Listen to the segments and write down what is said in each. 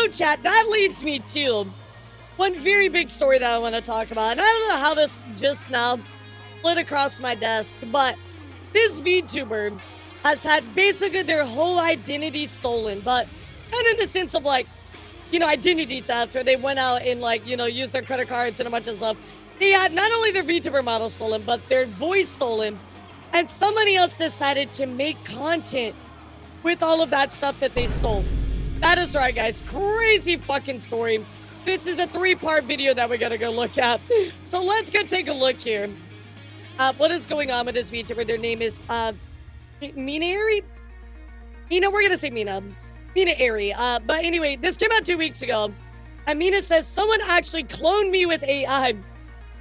So chat, that leads me to one very big story that I want to talk about. And I don't know how this just now slid across my desk, but this VTuber has had basically their whole identity stolen, but not in the sense of like, identity theft, where they went out and like, used their credit cards and a bunch of stuff. They had not only their VTuber model stolen, but their voice stolen. And somebody else decided to make content with all of that stuff that they stole. That is right, guys. Crazy fucking story. This is a 3-part video that we gotta go look at. So let's go take a look here. What is going on with this VTuber? Their name is Mina Airy? Mina, we're gonna say Mina. Mina Airy. But anyway, this came out 2 weeks ago. And Mina says, someone actually cloned me with AI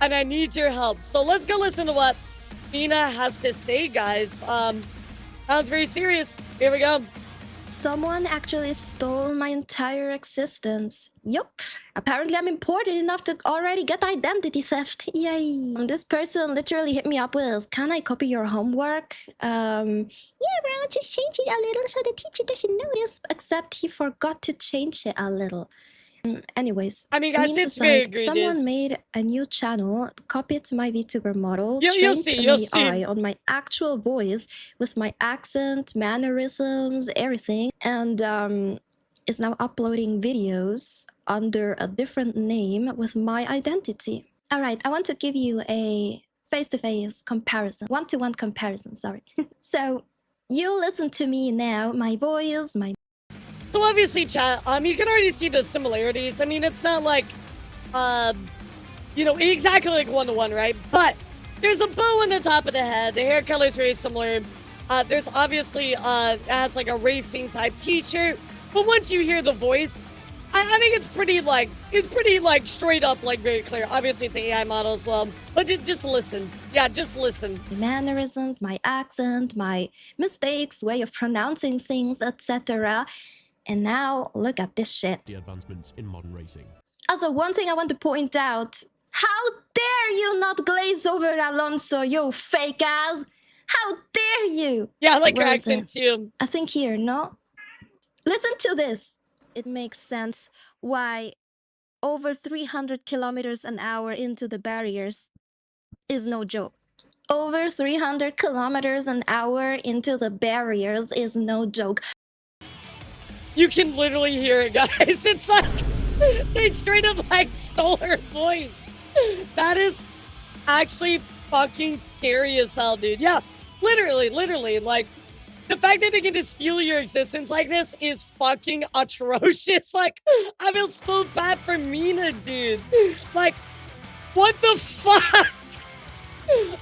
and I need your help. So let's go listen to what Mina has to say, guys. Sounds very serious. Here we go. Someone actually stole my entire existence. Yup. Apparently I'm important enough to already get identity theft. Yay. This person literally hit me up with, can I copy your homework? Yeah, bro, just change it a little so the teacher doesn't notice. Except he forgot to change it a little. Anyways, I mean, guys, it's very egregious. Someone made a new channel, copied my VTuber model, you'll trained see, an AI on my actual voice with my accent, mannerisms, everything, and is now uploading videos under a different name with my identity. All right, I want to give you a face-to-face comparison, one-to-one comparison, sorry. So you listen to me now, my voice, my... So obviously, chat, you can already see the similarities. I mean, it's not like, exactly like one-to-one, right? But there's a bow on the top of the head. The hair color is very similar. There's obviously, it has like a racing type t-shirt. But once you hear the voice, I think it's pretty straight up, like very clear. Obviously, it's the AI model as well. But just listen. Yeah, just listen. Mannerisms, my accent, my mistakes, way of pronouncing things, etc. And now, look at this shit. The advancements in modern racing. Also, one thing I want to point out. How dare you not glaze over Alonso, you fake ass? How dare you? Yeah, I like your accent too. I think here, no? Listen to this. It makes sense why over 300 kilometers an hour into the barriers is no joke. Over 300 kilometers an hour into the barriers is no joke. You can literally hear it, guys. It's like they straight up like stole her voice. That is actually fucking scary as hell, dude. Yeah, literally, like the fact that they can just steal your existence like this is fucking atrocious. Like, I feel so bad for Mina, dude. Like, what the fuck?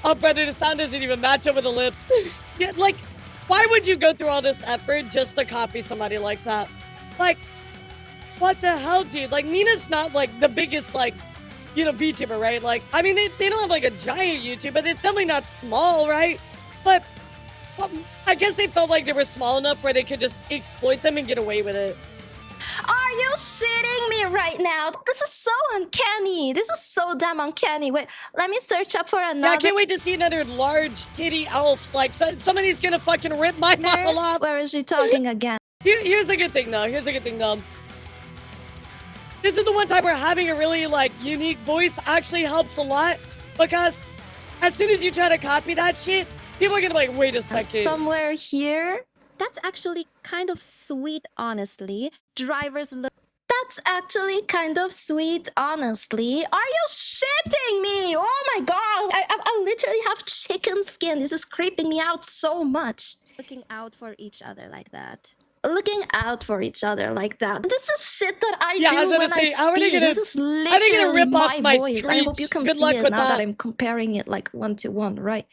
Oh, brother, the sound doesn't even match up with the lips. Yeah, like, why would you go through all this effort just to copy somebody like that? Like, what the hell, dude? Like, Mina's not, like, the biggest, like, VTuber, right? Like, I mean, they don't have, like, a giant YouTube, but it's definitely not small, right? But, well, I guess they felt like they were small enough where they could just exploit them and get away with it. Are you shitting me right now? This is so uncanny. This is so damn uncanny. Wait, let me search up for another. Yeah, I can't wait to see another large titty elves. Like, somebody's gonna fucking rip my model off. Where is she talking again? Here's a good thing, though. This is the one time where having a really, like, unique voice actually helps a lot. Because as soon as you try to copy that shit, people are gonna be like, wait a second. Somewhere here? That's actually kind of sweet, honestly. Drivers look... That's actually kind of sweet, honestly. Are you shitting me? Oh my god! I literally have chicken skin. This is creeping me out so much. Looking out for each other like that. Looking out for each other like that. This is shit that I do when I speak. This is literally my voice. I hope you can see it now that I'm comparing it like one-to-one, right?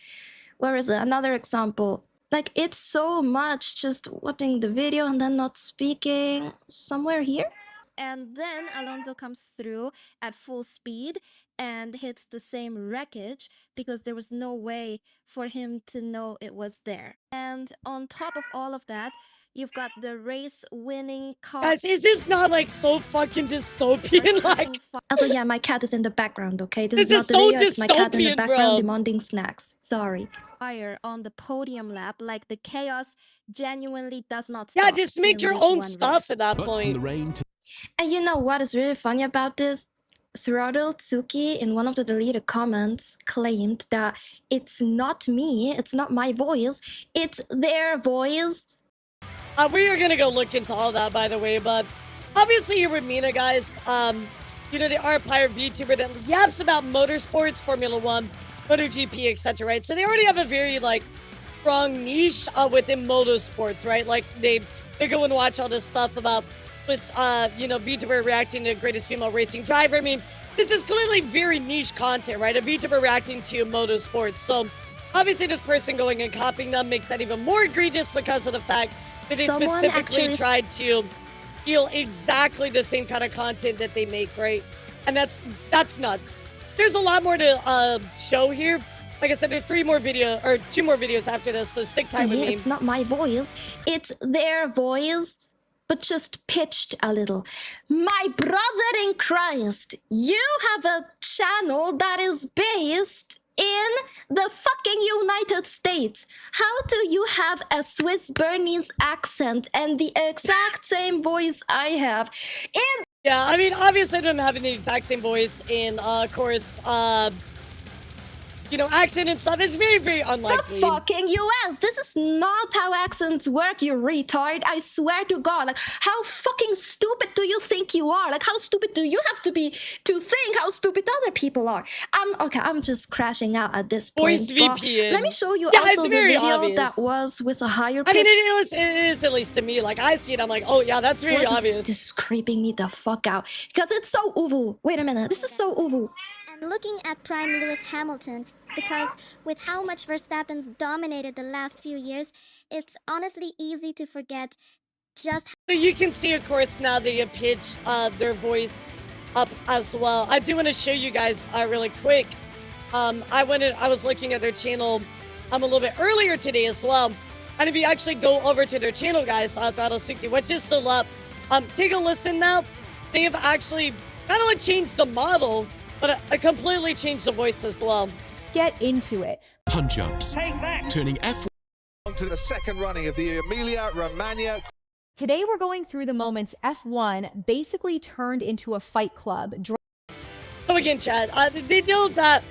Where is it? Another example. Like, it's so much just watching the video and then not speaking. Somewhere here? And then Alonso comes through at full speed and hits the same wreckage because there was no way for him to know it was there. And on top of all of that, you've got the race-winning car. Guys, is this not like so fucking dystopian? Like, also, yeah, my cat is in the background. Okay, this is not the video. It's my cat in the background demanding snacks. Sorry. Fire on the podium lap, like the chaos genuinely does not stop. Yeah, just make your own stuff at that point. And you know what is really funny about this? Throttle Tsuki in one of the deleted comments claimed that it's not me, it's not my voice, it's their voice. We are gonna go look into all that, by the way, but obviously you're with Mina, guys. You know, the pirate VTuber that yaps about motorsports, Formula One, MotoGP, etc. Right? So they already have a very like strong niche within motorsports, right? Like they go and watch all this stuff about this, you know, VTuber reacting to greatest female racing driver. I mean, this is clearly very niche content, right? A VTuber reacting to motorsports. So obviously, this person going and copying them makes that even more egregious because of the fact that they Someone specifically actually tried to steal exactly the same kind of content that they make, right? And that's nuts. There's a lot more to show here. Like I said, there's 2 more videos after this, so stick tight with me. It's not my voice, it's their voice, but just pitched a little. My brother in Christ, you have a channel that is based in the fucking United States. How do you have a Swiss Bernese accent and the exact same voice I have? Yeah, I mean, obviously I don't have the exact same voice, and of course, you know, accent and stuff is very, very unlikely. The fucking US. This is not how accents work, you retard. I swear to God. Like, how fucking stupid do you think you are? Like, how stupid do you have to be to think how stupid other people are? I'm just crashing out at this point. Voice VPN. Let me show you Yeah, also it's the very video obvious. that was with a higher I pitch. mean, it is at least to me. Like, I see it, I'm like, oh yeah, that's very obvious. This is creeping me the fuck out. Because it's so uwu. Wait a minute. This is so uwu. And looking at prime Lewis Hamilton, because with how much Verstappen's dominated the last few years, it's honestly easy to forget just So you can see, of course, now they have pitched their voice up as well. I do want to show you guys really quick. I was looking at their channel a little bit earlier today as well. And if you actually go over to their channel, guys, Throttle Suki, which is still up, take a listen now. They have actually not only changed the model, but completely changed the voice as well. Get into it. Punch-ups. Turning F1 to the second running of the Emilia-Romagna. Today we're going through the moments F1 basically turned into a fight club. So again, Chad, they know that,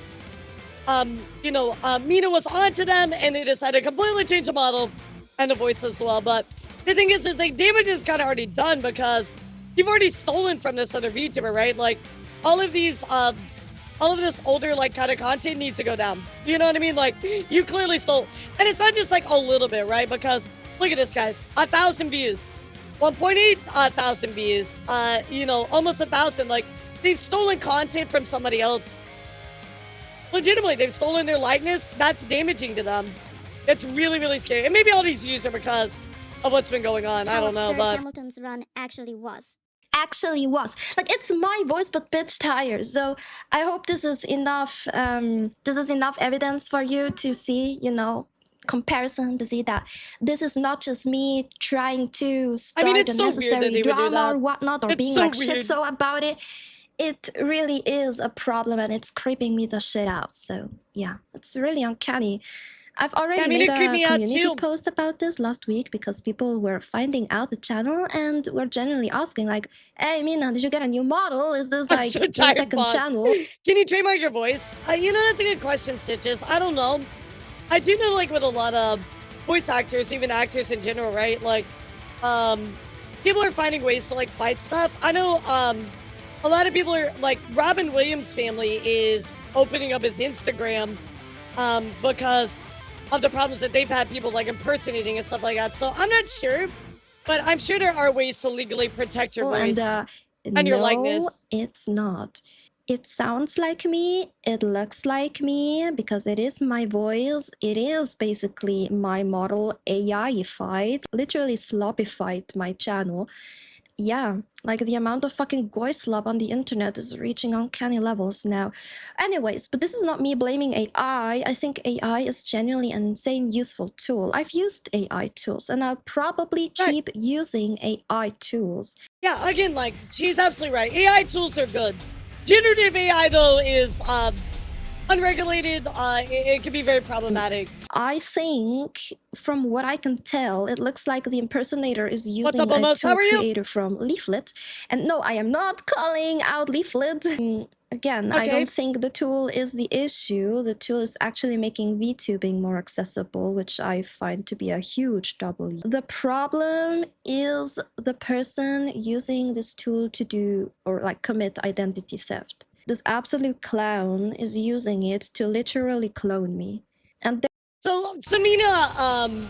you know, Mina was onto them, and they decided to completely change the model and the voice as well. But the thing is like, damage is kind of already done because you've already stolen from this other VTuber, right? Like, all of this older, like, kind of content needs to go down. You know what I mean? Like, you clearly stole, and it's not just like a little bit, right? Because look at this, guys, 1,000 views, 1.8 thousand views, you know, almost 1,000. Like, they've stolen content from somebody else. Legitimately, they've stolen their likeness. That's damaging to them. It's really, really scary. And maybe all these views are because of what's been going on. I don't know, but Hamilton's run actually was. Like, it's my voice but pitched higher. So I hope this is enough evidence for you to see, you know, comparison, to see that this is not just me trying to start it's so weird that unnecessary they would do drama that. or whatnot, or It's being so like weird. shitso about it. It really is a problem, and it's creeping me the shit out. So yeah, it's really uncanny. I've already I mean, made it creeped a me out community too. post about this last week because people were finding out the channel and were genuinely asking, like, hey, Mina, did you get a new model? Is this I'm like so your tired, second boss. channel? Can you trademark your voice? You know, that's a good question, Stitches. I don't know. I do know, like, with a lot of voice actors, even actors in general, right? Like, people are finding ways to, like, fight stuff. I know, a lot of people are, like, Robin Williams' family is opening up his Instagram, because of the problems that they've had people, like, impersonating and stuff like that. So I'm not sure, but I'm sure there are ways to legally protect your voice and your no, likeness. it's not. It sounds like me, it looks like me, because it is my voice. It is basically my model AI-fied, literally sloppy-fied my channel. Yeah, like the amount of fucking goy slop on the internet is reaching uncanny levels now. Anyways, but this is not me blaming AI. I think AI is genuinely an insane useful tool. I've used AI tools, and I'll probably keep using AI tools. Yeah, again, like, she's absolutely right. AI tools are good. Generative AI, though, is unregulated, it can be very problematic. I think, from what I can tell, it looks like the impersonator is What's using up, a Almost? How tool are you? creator from Leaflet. And no, I am not calling out Leaflet. Again, I Okay. don't think the tool is the issue. The tool is actually making VTubing more accessible, which I find to be a huge W. The problem is the person using this tool to do or like commit identity theft. This absolute clown is using it to literally clone me. And So Mina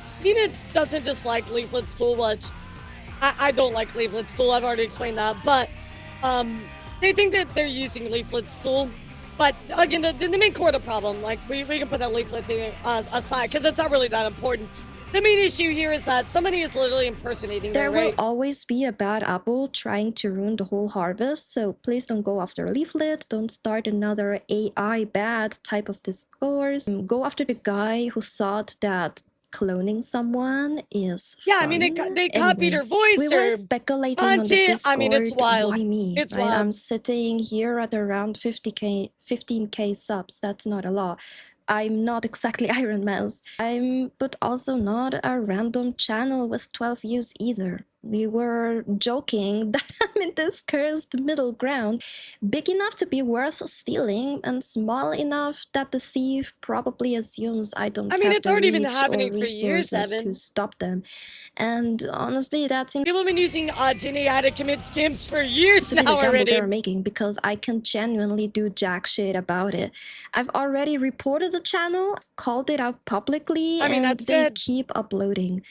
doesn't dislike Leaflet's tool much. I don't like Leaflet's tool. I've already explained that, but they think that they're using Leaflet's tool. But again, the main core of the problem, like we can put that Leaflet thing aside because it's not really that important. The main issue here is that somebody is literally impersonating there her, will right? always be a bad apple trying to ruin the whole harvest, so please don't go after Leaflet, don't start another AI bad type of discourse. Go after the guy who thought that cloning someone is Yeah, fun. I mean, they copied her Anyways, voice we were or speculating on the content. Discord. I mean, it's wild. Why me? It's right? wild. I'm sitting here at around 15k subs. That's not a lot. I'm not exactly Iron Mouse. I'm but also not a random channel with 12 views either. We were joking that I'm in this cursed middle ground, big enough to be worth stealing and small enough that the thief probably assumes I don't I mean, have it's the already been reach or happening for years, resources to Evan. stop them. And honestly, that seems People have been using Gen AI to commit scams for years to be the now gamble already. they're making because I can genuinely do jack shit about it. I've already reported the channel, called it out publicly, I mean, and that's they good. keep uploading.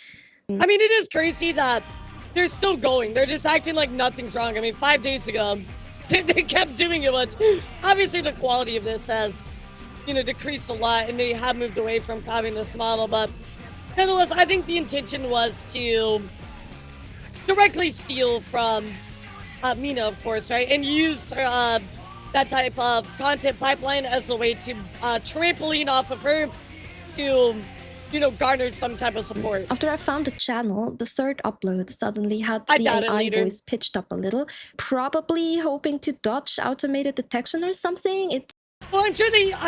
I mean, it is crazy that they're still going. They're just acting like nothing's wrong. I mean, 5 days ago, they kept doing it, but obviously the quality of this has, decreased a lot, and they have moved away from copying this model. But nonetheless, I think the intention was to directly steal from Mina, of course, right? And use that type of content pipeline as a way to trampoline off of her to, garner some type of support. After I found the channel, the third upload suddenly had I the doubt it AI later. voice pitched up a little, probably hoping to dodge automated detection or something. Well, I'm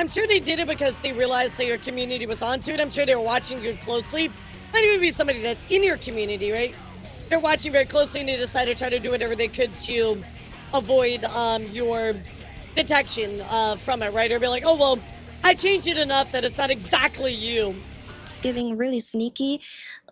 sure they did it because they realized that your community was onto it. I'm sure they were watching you closely. Might even be somebody that's in your community, right? They're watching very closely and they decided to try to do whatever they could to avoid your detection from it, right? Or be like, oh, well, I changed it enough that it's not exactly you. It's giving really sneaky.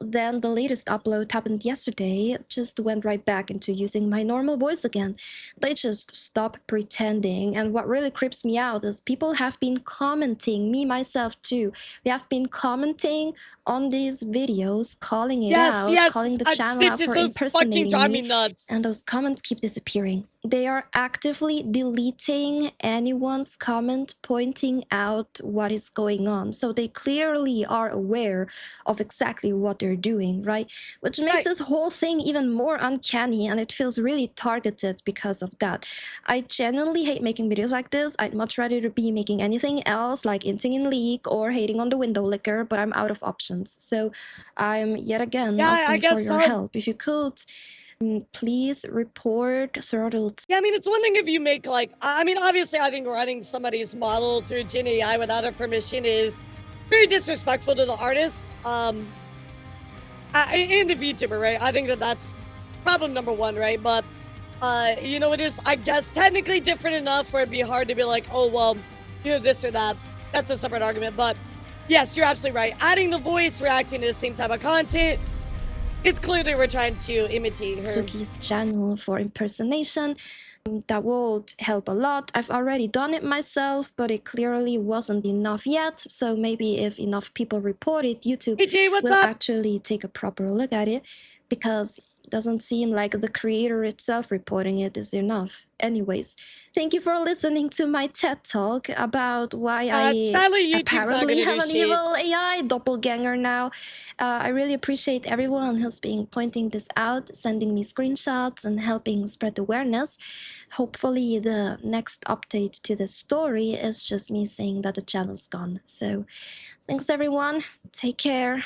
Then the latest upload happened yesterday, just went right back into using my normal voice again. They just stop pretending, and what really creeps me out is people have been commenting, me myself too, we have been commenting on these videos, calling it out, calling the channel out Stitch for is so impersonating fucking drive me me, nuts. and those comments keep disappearing. They are actively deleting anyone's comment pointing out what is going on. So they clearly are aware of exactly what they're doing, right? Which makes this whole thing even more uncanny, and it feels really targeted because of that. I genuinely hate making videos like this. I'd much rather be making anything else, like inting in leak or hating on the window licker, but I'm out of options. So I'm yet again asking for your help. If you could, please report throttled. Yeah, I mean, it's one thing if you make I mean, obviously, I think running somebody's model through Gen AI without a permission is very disrespectful to the artist. And the VTuber, right? I think that's problem number one, right? But it is, I guess, technically different enough where it'd be hard to be like, oh, well, this or that. That's a separate argument. But yes, you're absolutely right. Adding the voice, reacting to the same type of content, it's clear they were trying to imitate her. Suki's channel for impersonation. That would help a lot. I've already done it myself, but it clearly wasn't enough yet. So maybe if enough people report it, YouTube will actually take a proper look at it, because it doesn't seem like the creator itself reporting it is enough. Anyways, thank you for listening to my TED Talk about why I apparently have an evil AI doppelganger now. I really appreciate everyone who's been pointing this out, sending me screenshots, and helping spread awareness. Hopefully the next update to the story is just me saying that the channel's gone. So thanks everyone, take care.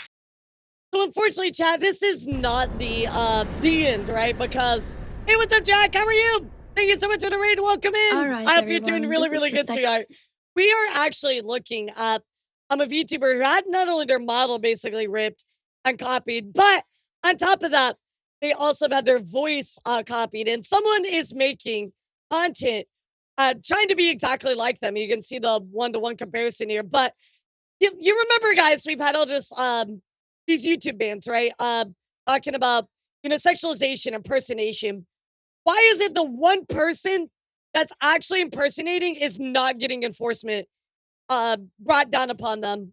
So unfortunately, chat, this is not the end, right? Because, hey, what's up, Jack? How are you? Thank you so much for the raid. Welcome in. All right, I hope you're doing really, really good, sweetheart. we are actually looking at a VTuber who had not only their model basically ripped and copied, but on top of that, they also had their voice copied. And someone is making content trying to be exactly like them. You can see the one-to-one comparison here. But you remember, guys, we've had all this these YouTube bans, right? Talking about sexualization, impersonation. Why is it the one person that's actually impersonating is not getting enforcement brought down upon them?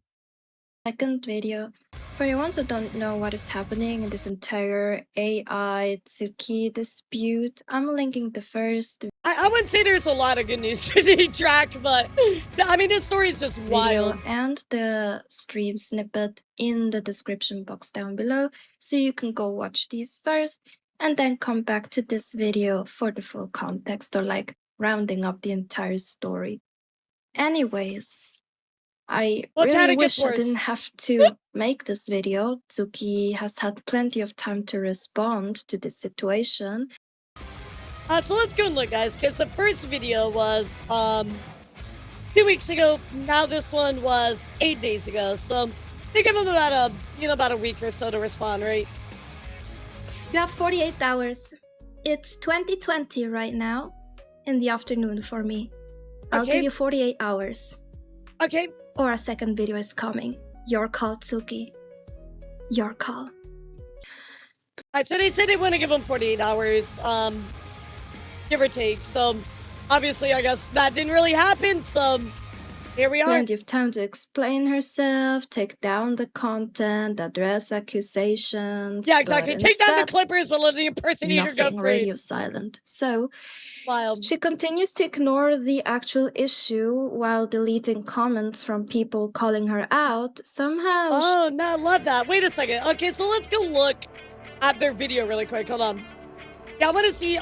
Second video. For the ones who don't know what is happening in this entire AI Tsuki dispute, I'm linking the first I wouldn't say there's a lot of good news to the track, but I mean, this story is just video wild. and the stream snippet in the description box down below, so you can go watch these first and then come back to this video for the full context, or like rounding up the entire story. Anyways, I really wish I didn't have to make this video. Tsuki has had plenty of time to respond to this situation. So let's go and look, guys, because the first video was 2 weeks ago. Now this one was 8 days ago. So they give them about a week or so to respond, right? You have 48 hours. It's 2020 right now in the afternoon for me. I'll give you 48 hours. Okay. Or a second video is coming. Your call, Tsuki. Your call. So they said they want to give them 48 hours, give or take. So obviously, I guess that didn't really happen. So here we are. Plenty of time to explain herself, take down the content, address accusations. Yeah, exactly. Take down the clippers, but let the impersonator go free. Radio silent. So wild. She continues to ignore the actual issue while deleting comments from people calling her out. Somehow. Oh, no, I love that. Wait a second. Okay, so let's go look at their video really quick. Hold on. Yeah, I want to see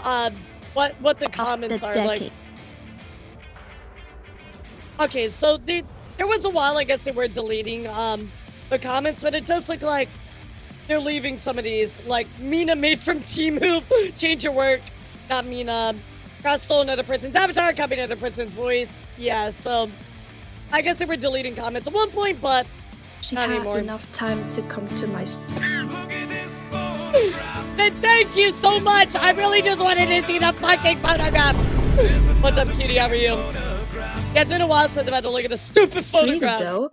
what the comments are like. Okay, so there was a while, I guess they were deleting the comments, but it does look like they're leaving some of these. Like, Mina made from Timu, change your work. Not Mina. Stole another person's avatar, copied another person's voice. Yeah, so I guess they were deleting comments at one point, but she not had anymore. Enough time to come to my Thank you so much. I really just wanted to see the fucking photograph. What's up, cutie? How are you? Yeah, it's been a while since I've had to look at the stupid photograph. So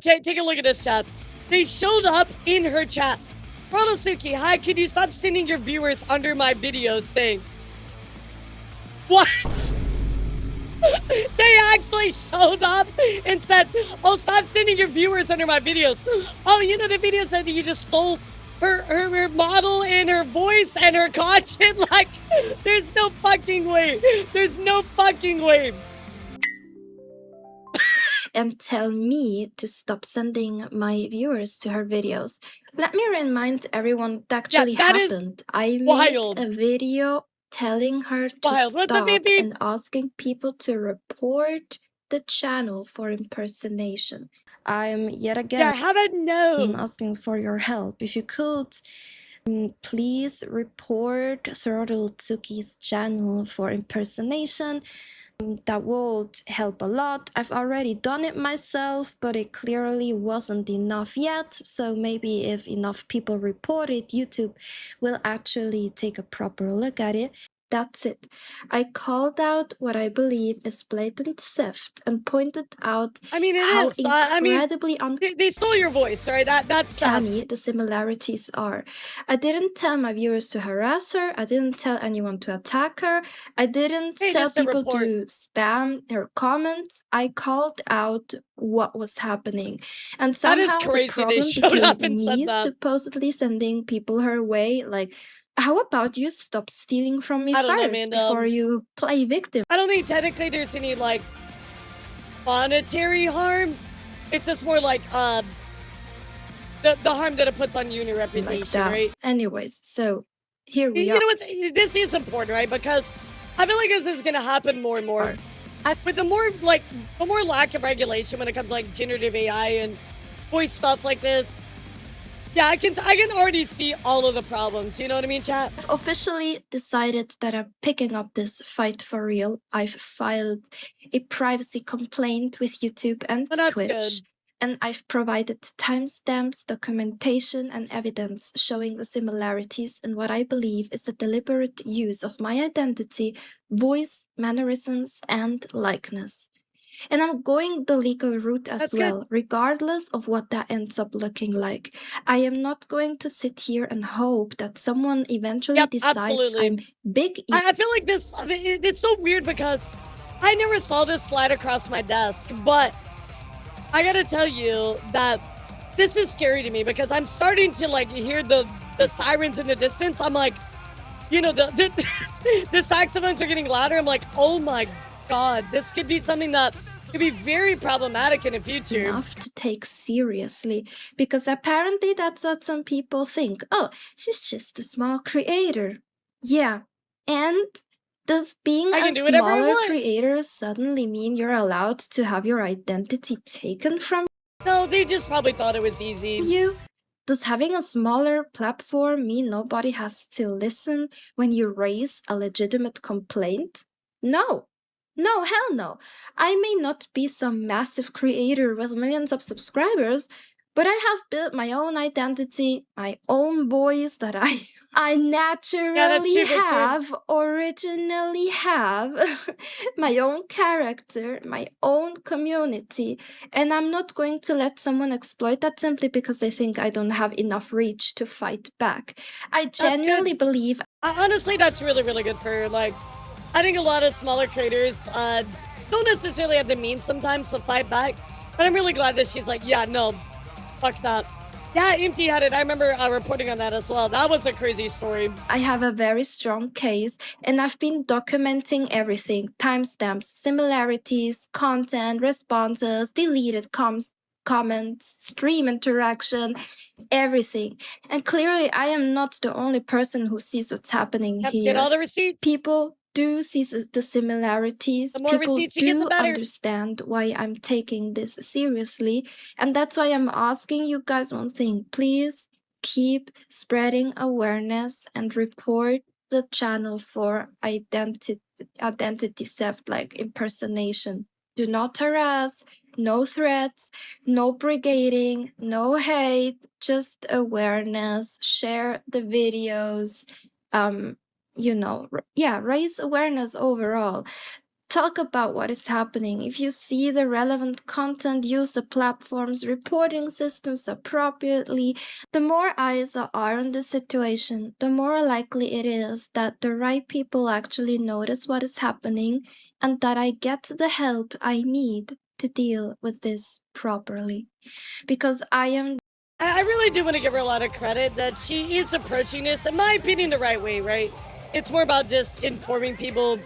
take a look at this chat. They showed up in her chat. Ronosuke, hi, could you stop sending your viewers under my videos? Thanks. What? They actually showed up and said, oh, stop sending your viewers under my videos. Oh, you know, the video said that you just stole her model and her voice and her content. Like, there's no fucking way. There's no fucking way. And tell me to stop sending my viewers to her videos. Let me remind everyone what actually happened. I made a video telling her to stop and asking people to report the channel for impersonation. I'm yet again asking for your help. If you could, please report Throttle Tsuki's channel for impersonation. That would help a lot. I've already done it myself, but it clearly wasn't enough yet. So maybe if enough people report it, YouTube will actually take a proper look at it. That's it. I called out what I believe is blatant theft and pointed out how incredibly they stole your voice, right? That's uncanny the similarities are. I didn't tell my viewers to harass her. I didn't tell anyone to attack her. I didn't tell people to spam her comments. I called out what was happening. And somehow the problem became me supposedly sending people her way. Like, how about you stop stealing from me first before you play victim? I don't think technically there's any, like, monetary harm. It's just more like, the harm that it puts on you and your reputation, right? Anyways, so here we are. You know what? This is important, right? Because I feel like this is going to happen more and more. With the more lack of regulation when it comes to, like, generative AI and voice stuff like this, Yeah, I can already see all of the problems. You know what I mean, chat? I've officially decided that I'm picking up this fight for real. I've filed a privacy complaint with YouTube and Well, that's Twitch. good. And I've provided timestamps, documentation, and evidence showing the similarities in what I believe is the deliberate use of my identity, voice, mannerisms, and likeness. And I'm going the legal route as That's well, good. regardless of what that ends up looking like. I am not going to sit here and hope that someone eventually Yep, decides absolutely. I'm big. I feel like this, I mean, it's so weird because I never saw this slide across my desk, but I gotta tell you that this is scary to me because I'm starting to like hear the sirens in the distance. I'm like, you know, the saxophones are getting louder. I'm like, oh my god, this could be something that could be very problematic in the future. Enough to take seriously, because apparently that's what some people think. Oh, she's just a small creator. Yeah, and does being I a can do whatever I smaller want. creator suddenly mean you're allowed to have your identity taken from No, they just probably thought it was easy. you? Does having a smaller platform mean nobody has to listen when you raise a legitimate complaint? No. No, hell no. I may not be some massive creator with millions of subscribers, but I have built my own identity, my own voice that I naturally true, Victor. have, originally have, my own character, my own community, and I'm not going to let someone exploit that simply because they think I don't have enough reach to fight back. I genuinely believe. Honestly, that's really, really good for her. Like, I think a lot of smaller creators don't necessarily have the means sometimes to fight back, but I'm really glad that she's like, yeah, no, fuck that. Yeah, empty-headed. I remember reporting on that as well. That was a crazy story. I have a very strong case, and I've been documenting everything: timestamps, similarities, content, responses, deleted comments, stream interaction, everything. And clearly, I am not the only person who sees what's happening here. Get all the receipts. People do see the similarities. The more People receipts you get, the do better. understand why I'm taking this seriously. And that's why I'm asking you guys one thing. Please keep spreading awareness and report the channel for identity theft, like impersonation. Do not harass, no threats, no brigading, no hate, just awareness. Share the videos. Raise awareness overall. Talk about what is happening. If you see the relevant content, use the platform's reporting systems appropriately. The more eyes are on the situation, the more likely it is that the right people actually notice what is happening and that I get the help I need to deal with this properly. Because I really do want to give her a lot of credit that she is approaching this, in my opinion, the right way, right? It's more about just informing people,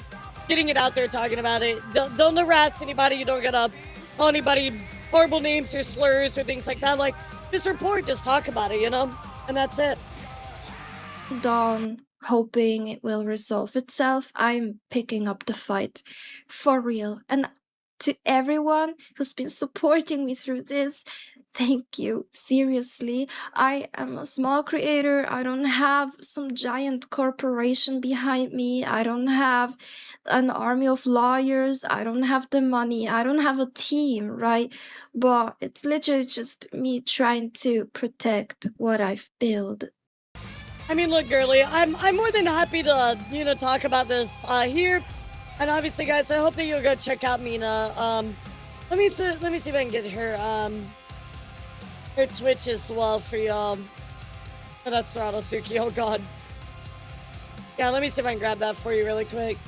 getting it out there, talking about it. Don't harass anybody. You don't gotta call anybody horrible names or slurs or things like that. Like, just report, just talk about it, you know? And that's it. Dawn, hoping it will resolve itself. I'm picking up the fight for real. And to everyone who's been supporting me through this, thank you. Seriously, I am a small creator. I don't have some giant corporation behind me. I don't have an army of lawyers. I don't have the money. I don't have a team, right? But it's literally just me trying to protect what I've built. I mean, look, girly, I'm more than happy to, you know, talk about this here. And obviously, guys, I hope that you'll go check out Mina. Let me see if I can get her her Twitch as well for y'all. Oh, that's Suki. Oh god. Yeah, let me see if I can grab that for you really quick.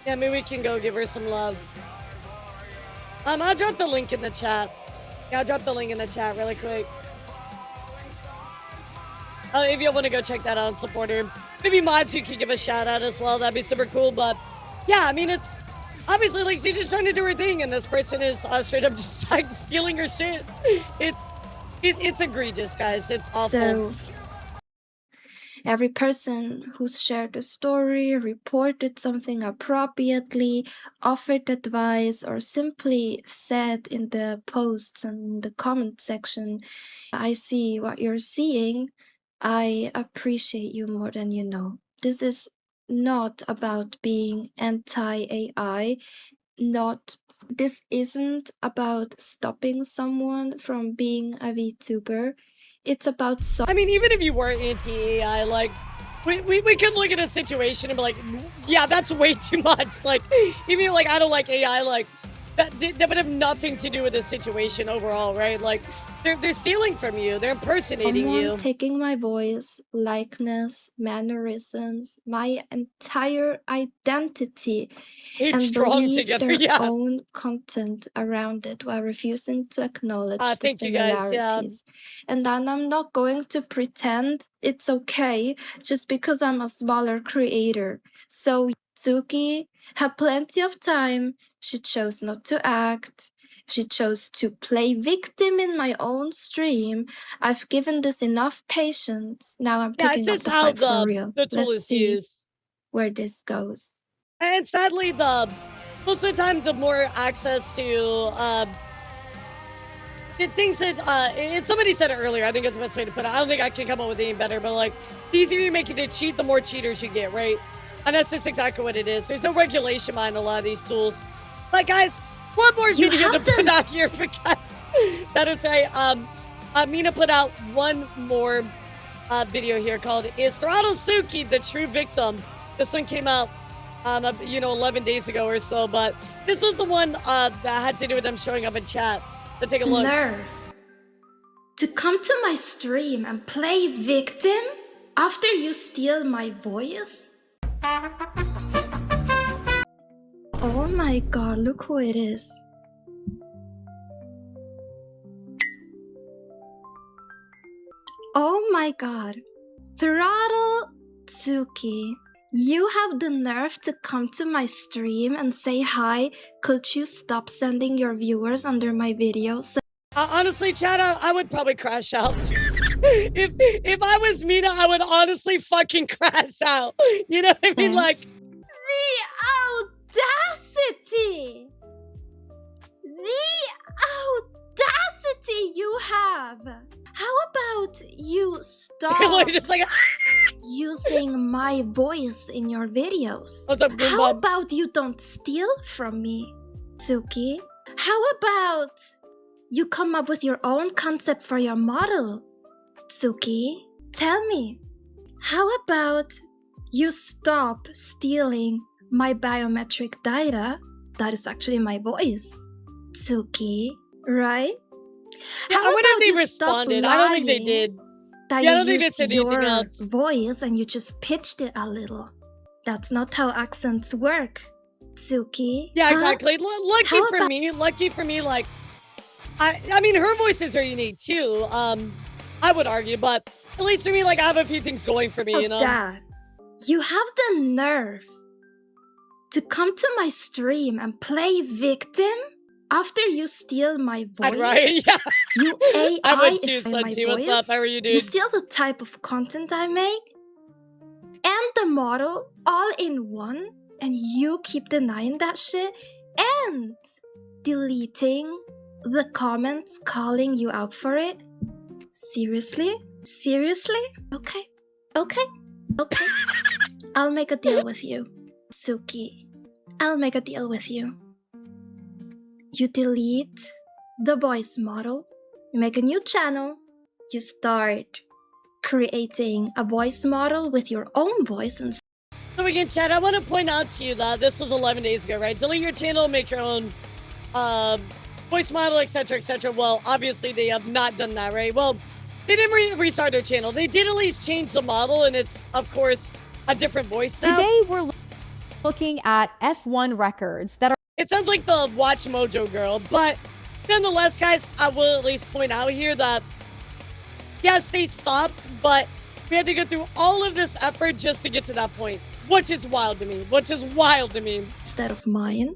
Yeah, maybe we can go give her some love. I'll drop the link in the chat. Yeah, I'll drop the link in the chat really quick. If you want to go check that out and support her. Maybe mods who can give a shout out as well. That'd be super cool. But yeah, I mean, it's obviously like she's just trying to do her thing, and this person is straight up just like stealing her shit. It's egregious, guys. It's awful. So Every person who's shared a story, reported something appropriately, offered advice, or simply said in the posts and the comment section, I see what you're seeing. I appreciate you more than you know. This is not about being anti-AI, this isn't about stopping someone from being a VTuber. It's about I mean, even if you were anti-AI, like, we could look at a situation and be like, yeah, that's way too much. Like, even like, I don't like AI, like, that would have nothing to do with the situation overall, right? Like, they're stealing from you. They're impersonating someone you. taking my voice, likeness, mannerisms, my entire identity, Came and strong believe together, their yeah. own content around it while refusing to acknowledge the Thank you guys, yeah. similarities. And then I'm not going to pretend it's okay just because I'm a smaller creator. So Suki had plenty of time. She chose not to act. She chose to play victim in my own stream. I've given this enough patience. Now I'm Yeah, it's picking up just the how fight for real. the tool Let's is see used. where this goes. And sadly, most of the time, the more access to things that somebody said it earlier. I think it's the best way to put it. I don't think I can come up with anything better, but like the easier you make it to cheat, the more cheaters you get, right? And that's just exactly what it is. There's no regulation behind a lot of these tools. But guys, one more You video to have to- put out here because that is right. Mina put out one more video here called "Is Throttle Suki the True Victim?" This one came out 11 days ago or so, but this was the one that had to do with them showing up in chat. So take a look. Nerve to come to my stream and play victim after you steal my voice? Oh my god, look who it is. Oh my god. Throttle Tsuki. You have the nerve to come to my stream and say hi. Could you stop sending your viewers under my videos? Honestly, Chad, I would probably crash out. if I was Mina, I would honestly fucking crash out. You know what I mean? Like the audacity! The audacity you have! How about you stop just like using my voice in your videos? What's up, How Boom about you don't steal from me, Tsuki? How about you come up with your own concept for your model, Tsuki? Tell me, how about you stop stealing my biometric data? That is actually my voice, Tsuki, right? Yeah, I wonder if they responded. I don't think they did. Yeah, I don't think they said anything else. Voice and you just pitched it a little. That's not how accents work, Tsuki. Yeah, huh? exactly. Lucky for me, like I mean her voices are unique too. I would argue, but at least for me, like I have a few things going for me, you know. Dad, you have the nerve to come to my stream and play victim after you steal my voice. Right? Yeah. You AI I would too, my Slutty. voice. What's up? How are you, dude? You steal the type of content I make and the model all in one, and you keep denying that shit and deleting the comments calling you out for it. Seriously? Seriously? Okay. I'll make a deal with you, Suki. I'll make a deal with you. You delete the voice model, you make a new channel, you start creating a voice model with your own voice. And so again, Chad, I want to point out to you that this was 11 days ago, right? Delete your channel, make your own voice model, etc., etc. Well, obviously they have not done that, right? Well, they didn't restart their channel. They did at least change the model, and it's, of course, a different voice now. Today we're looking at F1 records that are... It sounds like the Watch Mojo girl, but nonetheless, guys, I will at least point out here that, yes, they stopped, but we had to go through all of this effort just to get to that point, which is wild to me, instead of mine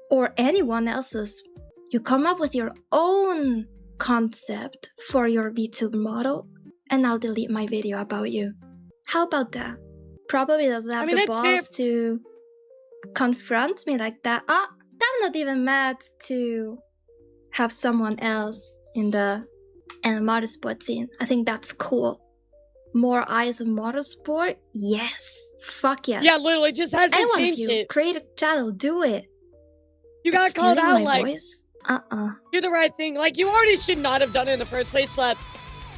or anyone else's, you come up with your own concept for your VTube model, and I'll delete my video about you. How about that? Probably doesn't have the it's fair. balls to confront me like that. I'm not even mad to have someone else in the motorsport scene. I think that's cool. More eyes on motorsport? Yes. Fuck yes. Yeah, literally, just hasn't Any one of changed you, it. create a channel, do it. You got called out, my like, voice? do the right thing. Like, you already should not have done it in the first place, but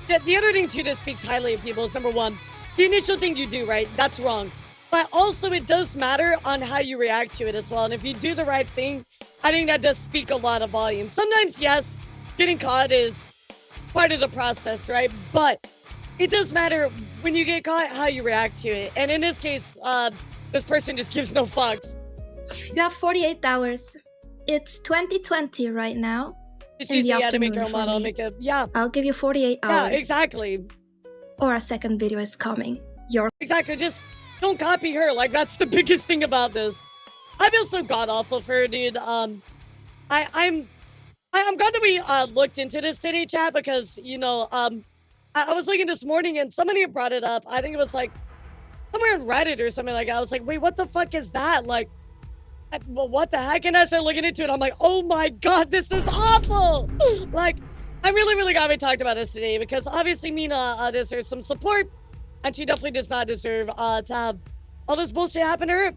the other thing, too, that speaks highly of people is, number one, the initial thing you do, right? That's wrong. But also, it does matter on how you react to it as well. And if you do the right thing, I think that does speak a lot of volume. Sometimes, yes, getting caught is part of the process, right? But it does matter when you get caught how you react to it. And in this case, this person just gives no fucks. You have 48 hours. It's 2020 right now. Just use the to make your own for model, me. make it, yeah. I'll give you 48 hours. Yeah, exactly. Or a second video is coming. Exactly, just don't copy her. Like, that's the biggest thing about this. I feel so god-awful for her, dude. I'm glad that we looked into this today, chat, because, you know, I was looking this morning and somebody brought it up. I think it was like somewhere on Reddit or something like that. I was like, wait, what the fuck is that? Like, well, what the heck? And I started looking into it. I'm like, oh my god, this is awful. Like, I'm really glad we talked about this today, because obviously Mina deserves some support, and she definitely does not deserve to have all this bullshit happen to her.